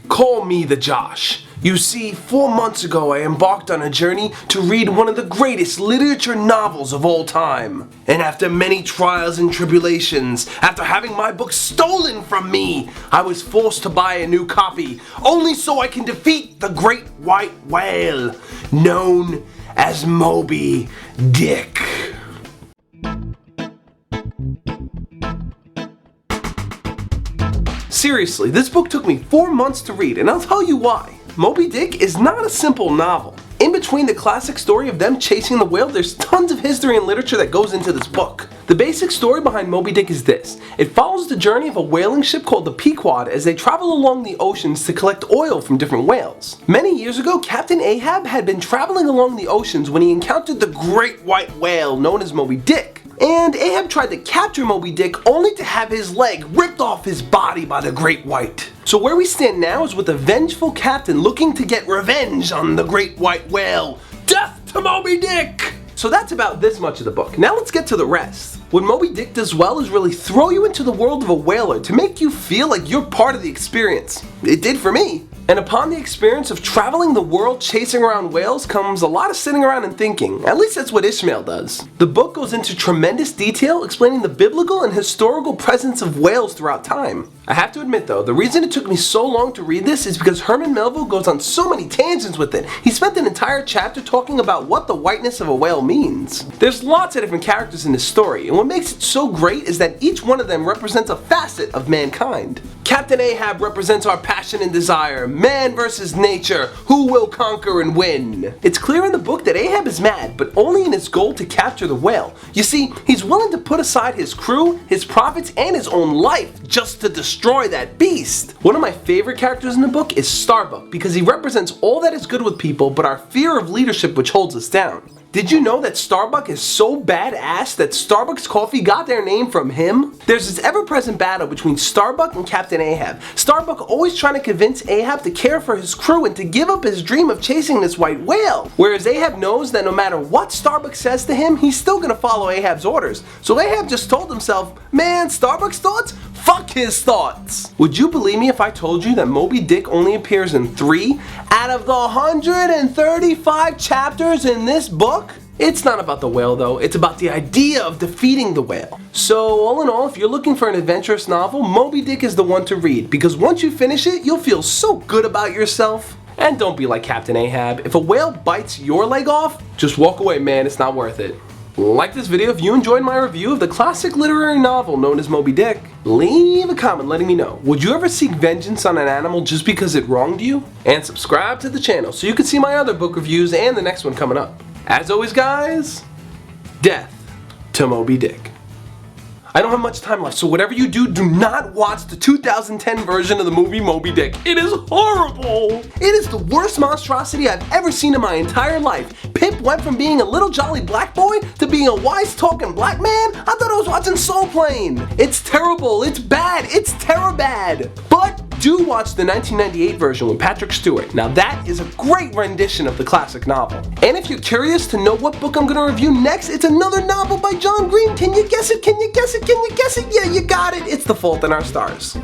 Call me the Josh. You see, 4 months ago I embarked on a journey to read one of the greatest literature novels of all time. And after many trials and tribulations, after having my book stolen from me, I was forced to buy a new copy, only so I can defeat the great white whale, known as Moby Dick. Seriously, this book took me 4 months to read, and I'll tell you why. Moby Dick is not a simple novel. In between the classic story of them chasing the whale, there's tons of history and literature that goes into this book. The basic story behind Moby Dick is this. It follows the journey of a whaling ship called the Pequod as they travel along the oceans to collect oil from different whales. Many years ago, Captain Ahab had been traveling along the oceans when he encountered the great white whale known as Moby Dick. And Ahab tried to capture Moby Dick only to have his leg ripped off his body by the great white. So where we stand now is with a vengeful captain looking to get revenge on the great white whale. Death to Moby Dick! So that's about this much of the book. Now let's get to the rest. What Moby Dick does well is really throw you into the world of a whaler to make you feel like you're part of the experience. It did for me. And upon the experience of traveling the world chasing around whales comes a lot of sitting around and thinking. At least that's what Ishmael does. The book goes into tremendous detail explaining the biblical and historical presence of whales throughout time. I have to admit though, the reason it took me so long to read this is because Herman Melville goes on so many tangents with it. He spent an entire chapter talking about what the whiteness of a whale means. There's lots of different characters in this story, and what makes it so great is that each one of them represents a facet of mankind. Captain Ahab represents our passion and desire. Man versus nature. Who will conquer and win? It's clear in the book that Ahab is mad, but only in his goal to capture the whale. You see, he's willing to put aside his crew, his profits, and his own life just to destroy that beast. One of my favorite characters in the book is Starbuck because he represents all that is good with people but our fear of leadership which holds us down. Did you know that Starbuck is so badass that Starbucks coffee got their name from him? There's this ever-present battle between Starbuck and Captain Ahab. Starbuck always trying to convince Ahab to care for his crew and to give up his dream of chasing this white whale. Whereas Ahab knows that no matter what Starbuck says to him, he's still gonna follow Ahab's orders. So Ahab just told himself, man, Starbuck's thoughts? Fuck his thoughts! Would you believe me if I told you that Moby Dick only appears in 3 out of the 135 chapters in this book? It's not about the whale though, it's about the idea of defeating the whale. So all in all, if you're looking for an adventurous novel, Moby Dick is the one to read, because once you finish it, you'll feel so good about yourself. And don't be like Captain Ahab. If a whale bites your leg off, just walk away, man, it's not worth it. Like this video if you enjoyed my review of the classic literary novel known as Moby Dick. Leave a comment letting me know, would you ever seek vengeance on an animal just because it wronged you? And subscribe to the channel so you can see my other book reviews and the next one coming up. As always guys, death to Moby Dick. I don't have much time left, so whatever you do, do not watch the 2010 version of the movie Moby Dick. It is horrible! It is the worst monstrosity I've ever seen in my entire life. Pip went from being a little jolly black boy to being a wise talking black man. I thought I was watching Soul Plane. It's terrible, it's bad, it's terror-bad. But do watch the 1998 version with Patrick Stewart. Now that is a great rendition of the classic novel. And if you're curious to know what book I'm going to review next, it's another novel by John Green. Can you guess it? Can you guess it? Can you guess it? Yeah, you got it. It's The Fault in Our Stars.